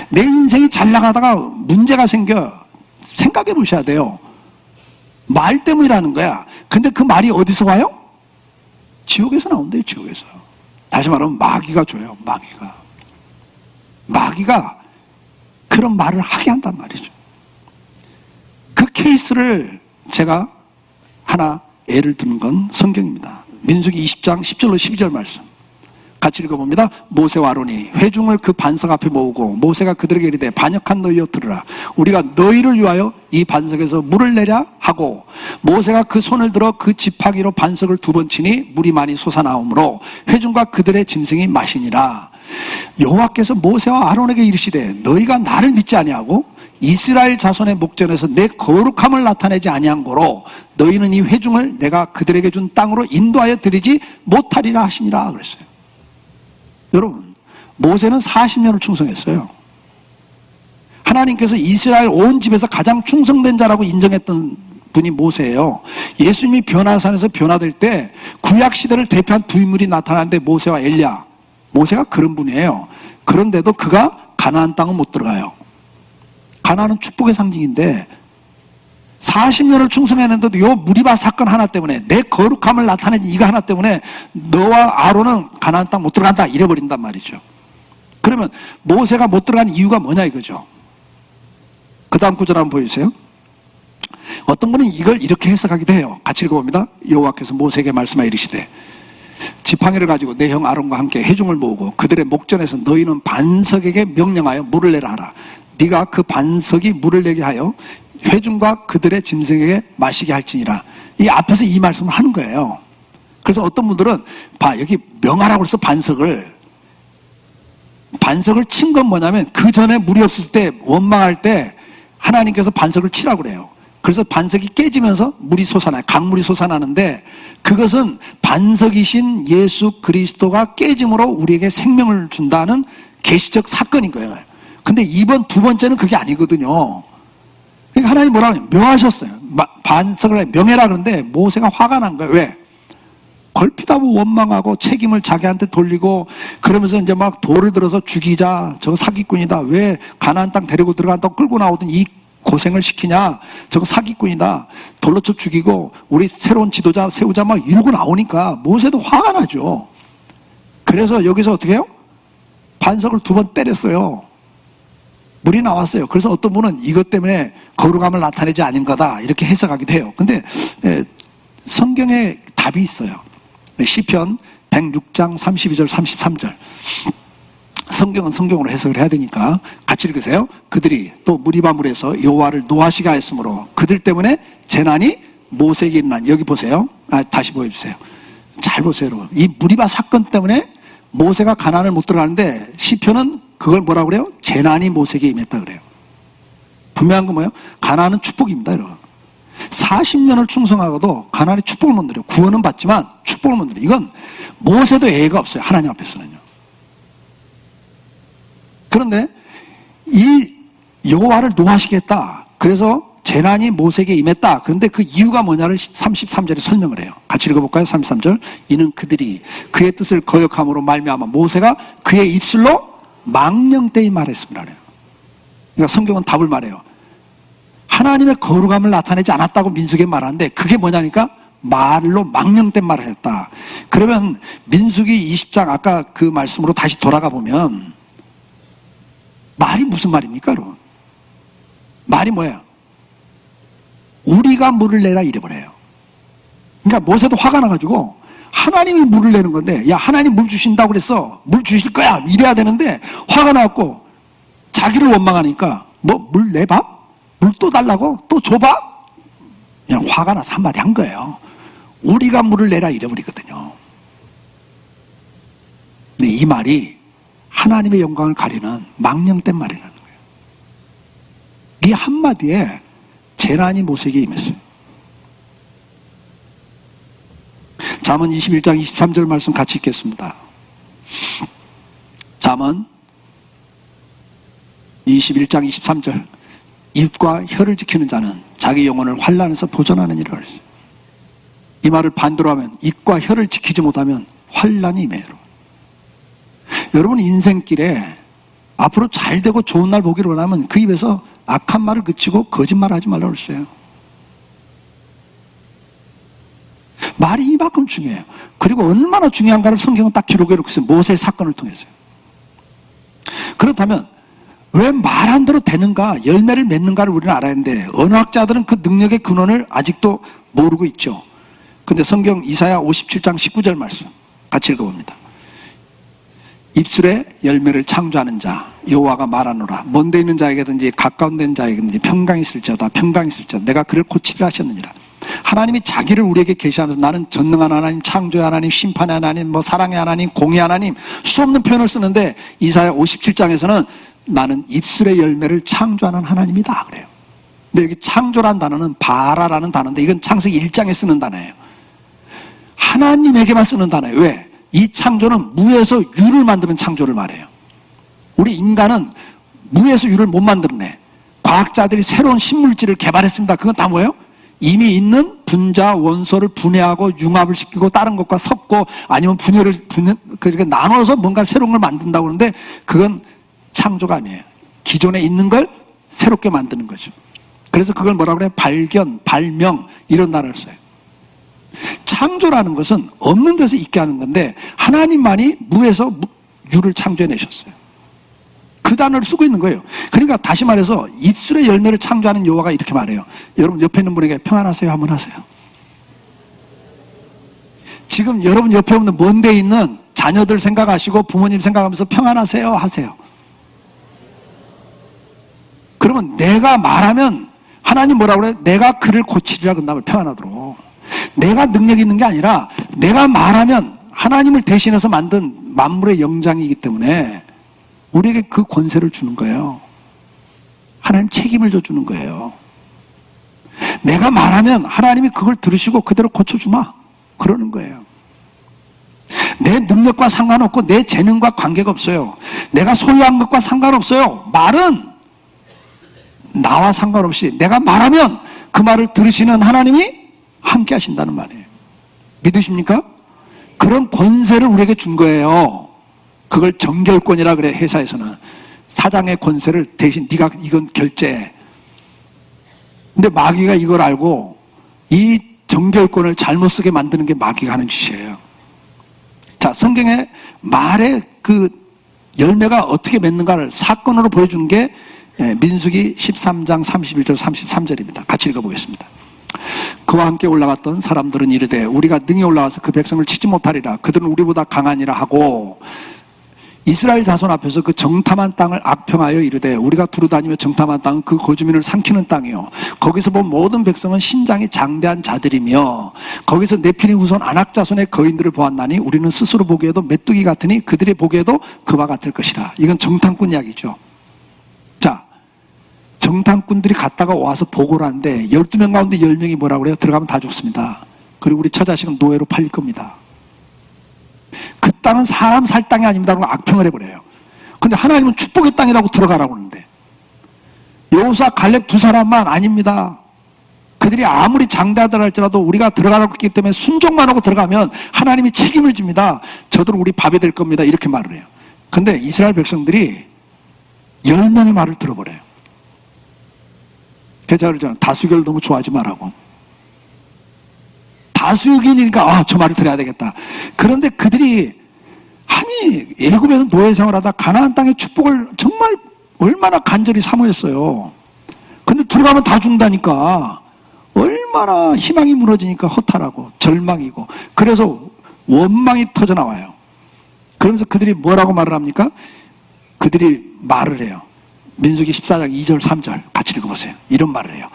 내 인생이 잘 나가다가 문제가 생겨 생각해 보셔야 돼요. 말 때문이라는 거야. 근데 그 말이 어디서 와요? 지옥에서 나온대요, 지옥에서. 다시 말하면 마귀가 줘요, 마귀가 그런 말을 하게 한단 말이죠. 그 케이스를 제가 하나 예를 드는 건 성경입니다. 민수기 20장 10절로 12절 말씀 같이 읽어봅니다. 모세와 아론이 회중을 그 반석 앞에 모으고 모세가 그들에게 이르되 반역한 너희여 들으라. 우리가 너희를 위하여 이 반석에서 물을 내랴 하고 모세가 그 손을 들어 그 지팡이로 반석을 2번 치니 물이 많이 솟아나오므로 회중과 그들의 짐승이 마시니라. 여호와께서 모세와 아론에게 이르시되 너희가 나를 믿지 아니하고 이스라엘 자손의 목전에서 내 거룩함을 나타내지 아니한 고로 너희는 이 회중을 내가 그들에게 준 땅으로 인도하여 드리지 못하리라 하시니라 그랬어요. 여러분, 모세는 40년을 충성했어요. 하나님께서 이스라엘 온 집에서 가장 충성된 자라고 인정했던 분이 모세예요. 예수님이 변화산에서 변화될 때 구약 시대를 대표한 두 인물이 나타나는데 모세와 엘리야. 모세가 그런 분이에요. 그런데도 그가 가나안 땅은 못 들어가요. 가나안은 축복의 상징인데 40년을 충성했는데도 요 무리바 사건 하나 때문에, 내 거룩함을 나타낸 이거 하나 때문에 너와 아론은 가나안 땅 못 들어간다 이래버린단 말이죠. 그러면 모세가 못 들어간 이유가 뭐냐 이거죠. 그 다음 구절 한번 보여주세요. 어떤 분은 이걸 이렇게 해석하기도 해요. 같이 읽어봅니다. 여호와께서 모세에게 말씀하여 이르시되 지팡이를 가지고 내 형 아론과 함께 회중을 모으고 그들의 목전에서 너희는 반석에게 명령하여 물을 내라 하라. 네가 그 반석이 물을 내게 하여 회중과 그들의 짐승에게 마시게 할지니라. 이 앞에서 이 말씀을 하는 거예요. 그래서 어떤 분들은 봐, 여기 명하라고 해서 반석을 친 건 뭐냐면 그 전에 물이 없을 때, 원망할 때 하나님께서 반석을 치라고 그래요. 그래서 반석이 깨지면서 물이 솟아나요. 강물이 솟아나는데 그것은 반석이신 예수 그리스도가 깨짐으로 우리에게 생명을 준다는 계시적 사건인 거예요. 근데 이번 두 번째는 그게 아니거든요. 그러니까 하나님 뭐라고 하냐면 명하셨어요. 반석을 명해라 그러는데 모세가 화가 난 거예요. 왜? 걸핏하고 원망하고 책임을 자기한테 돌리고 그러면서 이제 막 돌을 들어서 죽이자, 저거 사기꾼이다, 왜 가나안 땅 데리고 들어간다고 끌고 나오던 이 고생을 시키냐, 저거 사기꾼이다, 돌로 쳐 죽이고 우리 새로운 지도자 세우자 막 이러고 나오니까 모세도 화가 나죠. 그래서 여기서 어떻게 해요? 반석을 2번 때렸어요. 물이 나왔어요. 그래서 어떤 분은 이것 때문에 거룩함을 나타내지 않은 거다 이렇게 해석하기도 해요. 근데 성경에 답이 있어요. 시편 106장 32절 33절. 성경은 성경으로 해석을 해야 되니까 같이 읽으세요. 그들이 또 무리바물에서 여호와를 노하시게 하였으므로 그들 때문에 재난이 모세에게 일어난. 여기 보세요. 다시 보여주세요. 잘 보세요 여러분. 이 무리바 사건 때문에 모세가 가나안을 못 들어가는데 시편은 그걸 뭐라고 그래요? 재난이 모세에게 임했다 그래요. 분명한 건 뭐예요? 가나안은 축복입니다 여러분. 40년을 충성하고도 가나안의 축복을 못 누려. 구원은 받지만 축복을 못 누려. 이건 모세도 예의가 없어요. 하나님 앞에서는요. 그런데 이 여호와를 노하시겠다. 그래서 재난이 모세에게 임했다. 그런데 그 이유가 뭐냐를 33절에 설명을 해요. 같이 읽어볼까요? 33절. 이는 그들이 그의 뜻을 거역함으로 말미암아 모세가 그의 입술로 망령되이 말했습니다. 그러니까 성경은 답을 말해요. 하나님의 거룩함을 나타내지 않았다고 민수기에 말하는데 그게 뭐냐니까 말로 망령된 말을 했다. 그러면 민수기 20장 아까 그 말씀으로 다시 돌아가 보면 말이 무슨 말입니까 여러분? 말이 뭐예요? 우리가 물을 내라 이래버려요. 그러니까 모세도 화가 나가지고 하나님이 물을 내는 건데, 야 하나님 물 주신다고 그랬어, 물 주실 거야 이래야 되는데 화가 나갖고 자기를 원망하니까 뭐 물 내봐? 물 또 달라고? 또 줘봐? 그냥 화가 나서 한마디 한 거예요. 우리가 물을 내라 이래버리거든요. 근데 이 말이 하나님의 영광을 가리는 망령된 말이라는 거예요. 이 한마디에 재난이 모세에게 임했어요. 잠언 21장 23절 말씀 같이 읽겠습니다. 잠언 21장 23절. 입과 혀를 지키는 자는 자기 영혼을 환난에서 보존하느니라 그랬어요. 이 말을 반대로 하면 입과 혀를 지키지 못하면 환난이 임해요. 여러분 인생길에 앞으로 잘 되고 좋은 날 보기를 원하면 그 입에서 악한 말을 그치고 거짓말을 하지 말라고 그랬어요. 말이 이만큼 중요해요. 그리고 얼마나 중요한가를 성경은 딱 기록해 놓고 있어요. 모세의 사건을 통해서요. 그렇다면 왜 말 안 대로 되는가, 열매를 맺는가를 우리는 알아야 하는데 언어학자들은 그 능력의 근원을 아직도 모르고 있죠. 근데 성경 이사야 57장 19절 말씀 같이 읽어봅니다. 입술에 열매를 창조하는 자 여호와가 말하노라. 먼데 있는 자에게든지 가까운 데 있는 자에게든지 평강이 있을지어다. 평강이 있을지어다. 내가 그를 고치리라 하셨느니라. 하나님이 자기를 우리에게 계시하면서 나는 전능한 하나님, 창조의 하나님, 심판의 하나님, 뭐 사랑의 하나님, 공의 하나님, 수없는 표현을 쓰는데 이사야 57장에서는 나는 입술의 열매를 창조하는 하나님이다 그래요. 근데 여기 창조란 단어는 바라라는 단어인데 이건 창세기 1장에 쓰는 단어예요. 하나님에게만 쓰는 단어예요. 왜? 이 창조는 무에서 유를 만드는 창조를 말해요. 우리 인간은 무에서 유를 못 만들어내. 과학자들이 새로운 신물질을 개발했습니다. 그건 다 뭐예요? 이미 있는 분자 원소를 분해하고 융합을 시키고 다른 것과 섞고 아니면 그렇게 나눠서 뭔가 새로운 걸 만든다고 그러는데 그건 창조가 아니에요. 기존에 있는 걸 새롭게 만드는 거죠. 그래서 그걸 뭐라고 그래요? 발견, 발명 이런 단어를 써요. 창조라는 것은 없는 데서 있게 하는 건데 하나님만이 무에서 유를 창조해내셨어요. 그 단어를 쓰고 있는 거예요. 그러니까 다시 말해서 입술의 열매를 창조하는 여호와가 이렇게 말해요. 여러분 옆에 있는 분에게 평안하세요 한번 하세요. 지금 여러분 옆에 없는 먼 데 있는 자녀들 생각하시고 부모님 생각하면서 평안하세요 하세요. 그러면 내가 말하면 하나님 뭐라고 그래요? 내가 그를 고치리라 그다음에 평안하도록. 내가 능력이 있는 게 아니라 내가 말하면 하나님을 대신해서 만든 만물의 영장이기 때문에 우리에게 그 권세를 주는 거예요. 하나님 책임을 져주는 거예요. 내가 말하면 하나님이 그걸 들으시고 그대로 고쳐주마 그러는 거예요. 내 능력과 상관없고 내 재능과 관계가 없어요. 내가 소유한 것과 상관없어요. 말은 나와 상관없이 내가 말하면 그 말을 들으시는 하나님이 함께 하신다는 말이에요. 믿으십니까? 그런 권세를 우리에게 준 거예요. 그걸 정결권이라 그래. 회사에서는 사장의 권세를 대신 네가 이건 결제해. 근데 마귀가 이걸 알고 이 정결권을 잘못 쓰게 만드는 게 마귀가 하는 짓이에요. 자, 성경에 말의 그 열매가 어떻게 맺는가를 사건으로 보여주는 게 민수기 13장 31절 33절입니다. 같이 읽어보겠습니다. 그와 함께 올라갔던 사람들은 이르되 우리가 능히 올라가서 그 백성을 치지 못하리라. 그들은 우리보다 강하니라 하고 이스라엘 자손 앞에서 그 정탐한 땅을 악평하여 이르되 우리가 두루다니며 정탐한 땅은 그 거주민을 삼키는 땅이요 거기서 본 모든 백성은 신장이 장대한 자들이며 거기서 네피림 후손 아낙 자손의 거인들을 보았나니 우리는 스스로 보기에도 메뚜기 같으니 그들이 보기에도 그와 같을 것이라. 이건 정탐꾼 이야기죠. 자, 정탐꾼들이 갔다가 와서 보고를 하는데 12명 가운데 10명이 뭐라고 그래요? 들어가면 다 죽습니다. 그리고 우리 처자식은 노예로 팔릴 겁니다. 그 땅은 사람 살 땅이 아닙니다라고 악평을 해버려요. 근데 하나님은 축복의 땅이라고 들어가라고 하는데 여호수아 갈렙 두 사람만 아닙니다. 그들이 아무리 장대하다 할지라도 우리가 들어가라고 했기 때문에 순종만 하고 들어가면 하나님이 책임을 집니다. 저들은 우리 밥이 될 겁니다. 이렇게 말을 해요. 근데 이스라엘 백성들이 10명의 말을 들어버려요. 그래서 제가 그러잖아요. 다수결 너무 좋아하지 말라고. 다수의견이니까 저 말을 들어야 되겠다. 그런데 그들이 아니 애굽에서 노예 생활하다 가나안 땅의 축복을 정말 얼마나 간절히 사모했어요. 근데 들어가면 다 죽는다니까 얼마나 희망이 무너지니까 허탈하고 절망이고 그래서 원망이 터져 나와요. 그러면서 그들이 뭐라고 말을 합니까? 그들이 말을 해요. 민수기 14장 2절 3절 같이 읽어보세요. 이런 말을 해요.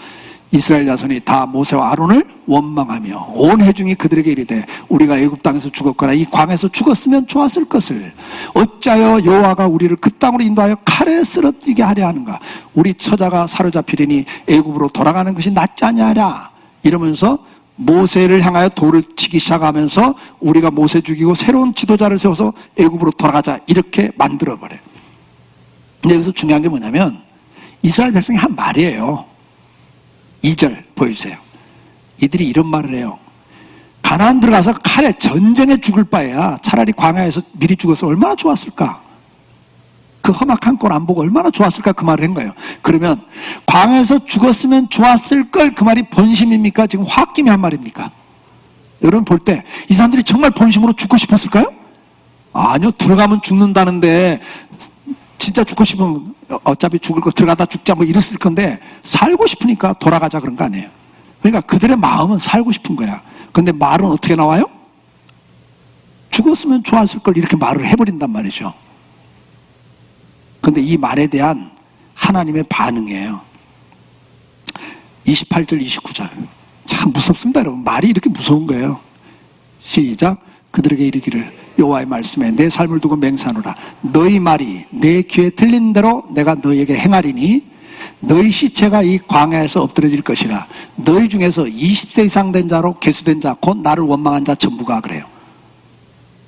이스라엘 자손이 다 모세와 아론을 원망하며 온 회중이 그들에게 이르되 우리가 애굽 땅에서 죽었거나 이 광에서 죽었으면 좋았을 것을 어찌하여 여호와가 우리를 그 땅으로 인도하여 칼에 쓰러지게 하려 하는가. 우리 처자가 사로잡히리니 애굽으로 돌아가는 것이 낫지 아니하랴. 이러면서 모세를 향하여 돌을 치기 시작하면서 우리가 모세 죽이고 새로운 지도자를 세워서 애굽으로 돌아가자 이렇게 만들어버려요. 근데 여기서 중요한 게 뭐냐면 이스라엘 백성이 한 말이에요. 2절 보여주세요. 이들이 이런 말을 해요. 가나안 들어가서 칼에 전쟁에 죽을 바에야 차라리 광야에서 미리 죽어서 얼마나 좋았을까. 그 험악한 꼴 안 보고 얼마나 좋았을까 그 말을 한 거예요. 그러면 광야에서 죽었으면 좋았을 걸 그 말이 본심입니까? 지금 홧김에 한 말입니까? 여러분 볼 때 이 사람들이 정말 본심으로 죽고 싶었을까요? 아니요. 들어가면 죽는다는데 진짜 죽고 싶으면 어차피 죽을 거 들어가다 죽자 뭐 이랬을 건데 살고 싶으니까 돌아가자 그런 거 아니에요. 그러니까 그들의 마음은 살고 싶은 거야. 근데 말은 어떻게 나와요? 죽었으면 좋았을 걸 이렇게 말을 해버린단 말이죠. 근데 이 말에 대한 하나님의 반응이에요. 28절 29절 참 무섭습니다 여러분. 말이 이렇게 무서운 거예요. 시작. 그들에게 이르기를 여호와의 말씀에 내 삶을 두고 맹세하노라. 너희 말이 내 귀에 들린 대로 내가 너희에게 행하리니 너희 시체가 이 광야에서 엎드려질 것이라. 너희 중에서 20세 이상 된 자로 계수된 자 곧 나를 원망한 자 전부가 그래요.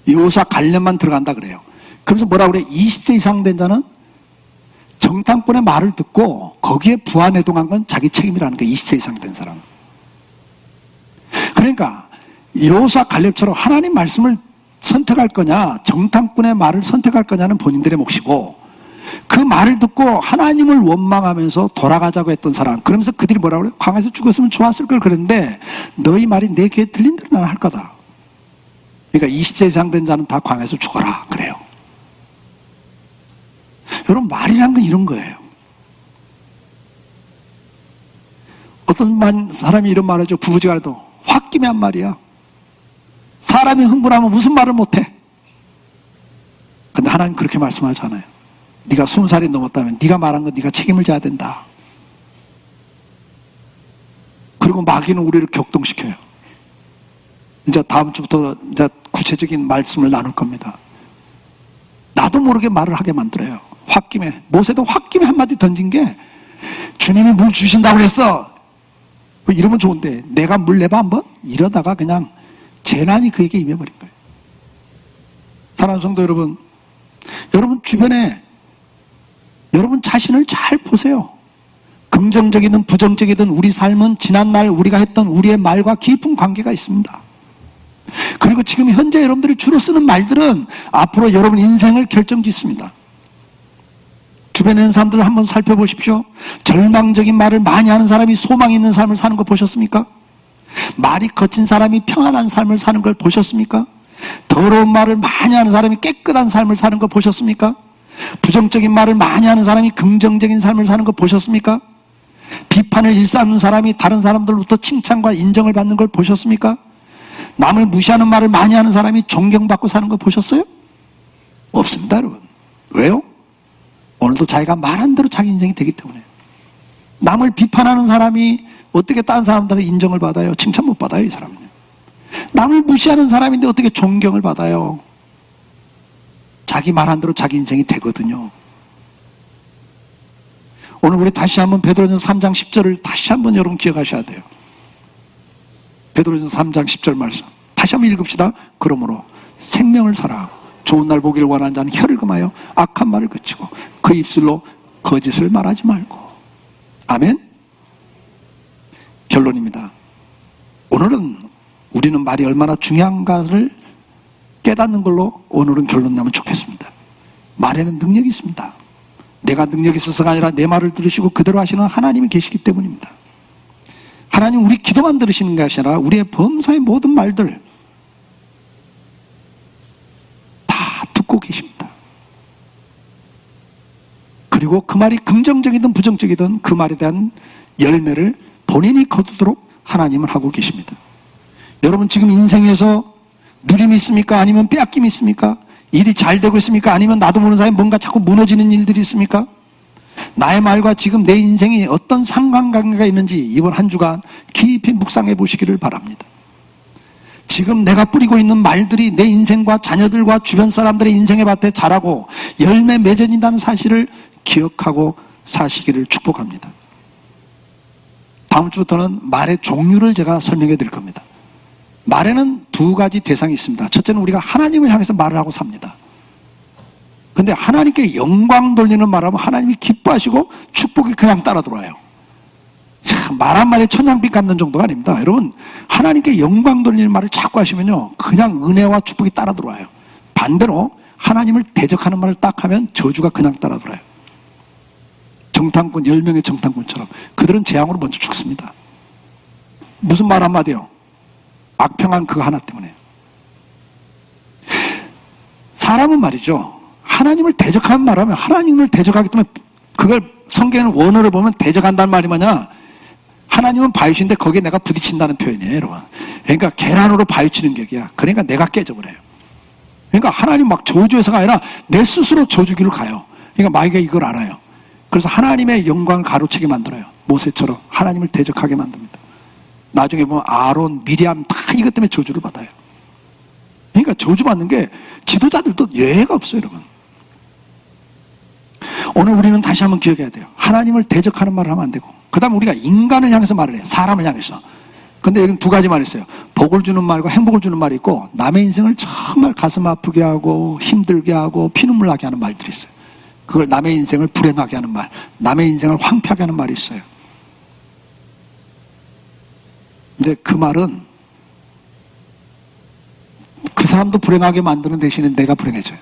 여호수아 갈렙만 들어간다 그래요. 그러면서 뭐라고 그래요? 20세 이상 된 자는 정탐꾼의 말을 듣고 거기에 부안해동한 건 자기 책임이라는 거예요. 20세 이상 된 사람. 그러니까 여호수아 갈렙처럼 하나님 말씀을 선택할 거냐 정탐꾼의 말을 선택할 거냐는 본인들의 몫이고 그 말을 듣고 하나님을 원망하면서 돌아가자고 했던 사람, 그러면서 그들이 뭐라고 그래요? 광야에서 죽었으면 좋았을 걸 그랬는데 너희 말이 내 귀에 들린 대로 나는 할 거다. 그러니까 20세 이상 된 자는 다 광야에서 죽어라 그래요. 여러분, 말이란 건 이런 거예요. 어떤 사람이 이런 말을 하죠. 부부지간에도 홧김에 한 말이야. 사람이 흥분하면 무슨 말을 못해. 근데 하나님 그렇게 말씀하잖아요. 네가 20살이 넘었다면 네가 말한 건 네가 책임을 져야 된다. 그리고 마귀는 우리를 격동시켜요. 이제 다음 주부터 이제 구체적인 말씀을 나눌 겁니다. 나도 모르게 말을 하게 만들어요. 홧김에. 모세도 홧김에 한마디 던진 게 주님이 물 주신다고 그랬어. 이러면 좋은데 내가 물 내봐 한번? 이러다가 그냥 재난이 그에게 임해버린 거예요. 사랑하는 성도 여러분, 여러분 주변에 여러분 자신을 잘 보세요. 긍정적이든 부정적이든 우리 삶은 지난날 우리가 했던 우리의 말과 깊은 관계가 있습니다. 그리고 지금 현재 여러분들이 주로 쓰는 말들은 앞으로 여러분 인생을 결정짓습니다. 주변에 있는 사람들을 한번 살펴보십시오. 절망적인 말을 많이 하는 사람이 소망 있는 삶을 사는 거 보셨습니까? 말이 거친 사람이 평안한 삶을 사는 걸 보셨습니까? 더러운 말을 많이 하는 사람이 깨끗한 삶을 사는 거 보셨습니까? 부정적인 말을 많이 하는 사람이 긍정적인 삶을 사는 거 보셨습니까? 비판을 일삼는 사람이 다른 사람들로부터 칭찬과 인정을 받는 걸 보셨습니까? 남을 무시하는 말을 많이 하는 사람이 존경받고 사는 거 보셨어요? 없습니다, 여러분. 왜요? 오늘도 자기가 말한 대로 자기 인생이 되기 때문에. 남을 비판하는 사람이 어떻게 다른 사람들의 인정을 받아요? 칭찬 못 받아요, 이 사람은요. 남을 무시하는 사람인데 어떻게 존경을 받아요? 자기 말한 대로 자기 인생이 되거든요. 오늘 우리 다시 한번 베드로전서 3장 10절을 다시 한번 여러분 기억하셔야 돼요. 베드로전서 3장 10절 말씀 다시 한번 읽읍시다. 그러므로 생명을 사랑하고 좋은 날 보기를 원하는 자는 혀를 금하여 악한 말을 그치고 그 입술로 거짓을 말하지 말고. 아멘. 결론입니다. 오늘은 우리는 말이 얼마나 중요한가를 깨닫는 걸로 오늘은 결론 나면 좋겠습니다. 말에는 능력이 있습니다. 내가 능력이 있어서가 아니라 내 말을 들으시고 그대로 하시는 하나님이 계시기 때문입니다. 하나님 우리 기도만 들으시는 것이 아니라 우리의 범사의 모든 말들 다 듣고 계십니다. 그리고 그 말이 긍정적이든 부정적이든 그 말에 대한 열매를 본인이 거두도록 하나님은 하고 계십니다. 여러분 지금 인생에서 누림이 있습니까? 아니면 빼앗김이 있습니까? 일이 잘 되고 있습니까? 아니면 나도 모르는 사이에 뭔가 자꾸 무너지는 일들이 있습니까? 나의 말과 지금 내 인생이 어떤 상관관계가 있는지 이번 한 주간 깊이 묵상해 보시기를 바랍니다. 지금 내가 뿌리고 있는 말들이 내 인생과 자녀들과 주변 사람들의 인생의 밭에 자라고 열매 맺어진다는 사실을 기억하고 사시기를 축복합니다. 다음 주부터는 말의 종류를 제가 설명해 드릴 겁니다. 말에는 두 가지 대상이 있습니다. 첫째는 우리가 하나님을 향해서 말을 하고 삽니다. 근데 하나님께 영광 돌리는 말하면 하나님이 기뻐하시고 축복이 그냥 따라 들어와요. 말 한마디에 천냥빛 갚는 정도가 아닙니다. 여러분 하나님께 영광 돌리는 말을 자꾸 하시면요 그냥 은혜와 축복이 따라 들어와요. 반대로 하나님을 대적하는 말을 딱 하면 저주가 그냥 따라 들어와요. 정탐꾼 10명의 정탐꾼처럼 그들은 재앙으로 먼저 죽습니다. 무슨 말 한마디요? 악평한 그거 하나 때문에. 사람은 말이죠 하나님을 대적하는 말하면 하나님을 대적하기 때문에 그걸 성경에는 원어를 보면 대적한다는 말이 뭐냐, 하나님은 바위신데 거기에 내가 부딪힌다는 표현이에요, 여러분. 그러니까 계란으로 바위치는 격이야. 그러니까 내가 깨져버려요. 그러니까 하나님 막 저주해서가 아니라 내 스스로 저주기로 가요. 그러니까 마귀가 이걸 알아요. 그래서 하나님의 영광을 가로채게 만들어요. 모세처럼 하나님을 대적하게 만듭니다. 나중에 보면 아론, 미리암 다 이것 때문에 저주를 받아요. 그러니까 저주받는 게 지도자들도 예외가 없어요, 여러분. 오늘 우리는 다시 한번 기억해야 돼요. 하나님을 대적하는 말을 하면 안 되고, 그 다음 우리가 인간을 향해서 말을 해요. 사람을 향해서. 근데 여기는 두 가지 말이 있어요. 복을 주는 말과 행복을 주는 말이 있고, 남의 인생을 정말 가슴 아프게 하고 힘들게 하고 피눈물 나게 하는 말들이 있어요. 그걸 남의 인생을 불행하게 하는 말, 남의 인생을 황폐하게 하는 말이 있어요. 근데 그 말은 그 사람도 불행하게 만드는 대신에 내가 불행해져요.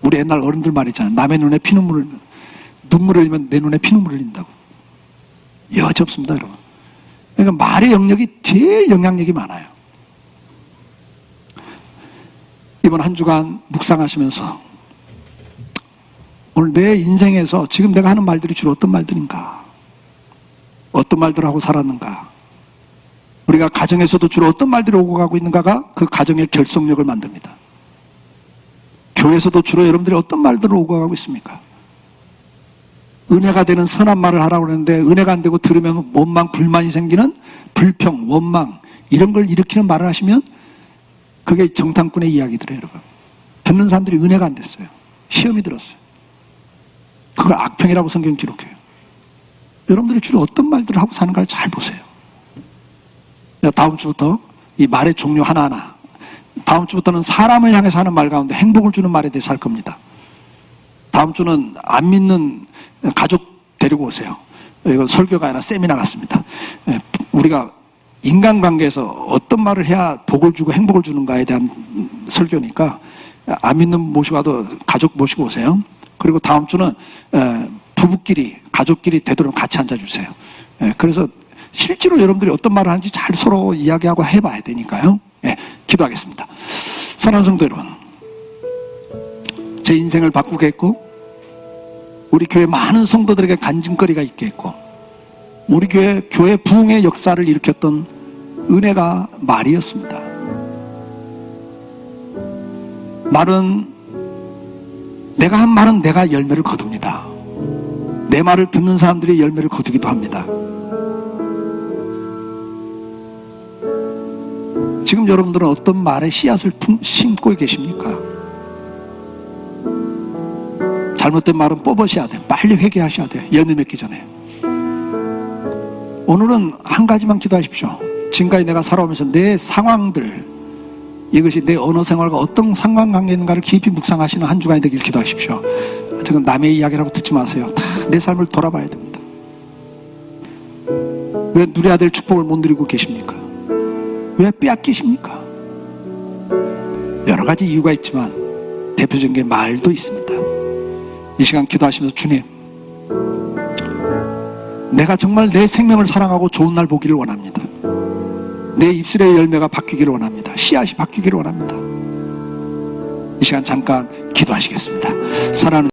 우리 옛날 어른들 말이잖아요. 남의 눈에 피눈물을, 눈물을 흘리면 내 눈에 피눈물을 흘린다고. 여지 없습니다, 여러분. 그러니까 말의 영역이 제일 영향력이 많아요. 이번 한 주간 묵상하시면서 오늘 내 인생에서 지금 내가 하는 말들이 주로 어떤 말들인가? 어떤 말들을 하고 살았는가? 우리가 가정에서도 주로 어떤 말들이 오고 가고 있는가가 그 가정의 결속력을 만듭니다. 교회에서도 주로 여러분들이 어떤 말들을 오고 가고 있습니까? 은혜가 되는 선한 말을 하라고 그러는데 은혜가 안 되고 들으면 원망, 불만이 생기는 불평, 원망 이런 걸 일으키는 말을 하시면 그게 정탐꾼의 이야기들이에요, 여러분. 듣는 사람들이 은혜가 안 됐어요. 시험이 들었어요. 그걸 악평이라고 성경은 기록해요. 여러분들이 주로 어떤 말들을 하고 사는가를 잘 보세요. 다음 주부터 이 말의 종류 하나하나, 다음 주부터는 사람을 향해서 하는 말 가운데 행복을 주는 말에 대해서 할 겁니다. 다음 주는 안 믿는 가족 데리고 오세요. 이거 설교가 아니라 세미나 같습니다. 우리가 인간관계에서 어떤 말을 해야 복을 주고 행복을 주는가에 대한 설교니까 안 믿는 모시고 와도 가족 모시고 오세요. 그리고 다음 주는 부부끼리, 가족끼리 되도록 같이 앉아주세요. 그래서 실제로 여러분들이 어떤 말을 하는지 잘 서로 이야기하고 해봐야 되니까요. 기도하겠습니다. 사랑하는 성도 여러분, 제 인생을 바꾸게 했고 우리 교회 많은 성도들에게 간증거리가 있게 했고 우리 교회 부흥의 역사를 일으켰던 은혜가 말이었습니다. 말은 내가 한 말은 내가 열매를 거둡니다. 내 말을 듣는 사람들이 열매를 거두기도 합니다. 지금 여러분들은 어떤 말에 씨앗을 심고 계십니까? 잘못된 말은 뽑으셔야 돼요. 빨리 회개하셔야 돼요. 열매 맺기 전에. 오늘은 한 가지만 기도하십시오. 지금까지 내가 살아오면서 내 상황들, 이것이 내 언어 생활과 어떤 상관관계에 있는가를 깊이 묵상하시는 한 주간이 되길 기도하십시오. 지금 남의 이야기라고 듣지 마세요. 다 내 삶을 돌아봐야 됩니다. 왜 누려야 될 축복을 못 누리고 계십니까? 왜 빼앗기십니까? 여러 가지 이유가 있지만 대표적인 게 말도 있습니다. 이 시간 기도하시면서 주님, 내가 정말 내 생명을 사랑하고 좋은 날 보기를 원합니다. 내 입술의 열매가 바뀌기를 원합니다. 씨앗이 바뀌기를 원합니다. 이 시간 잠깐 기도하시겠습니다. 사랑하는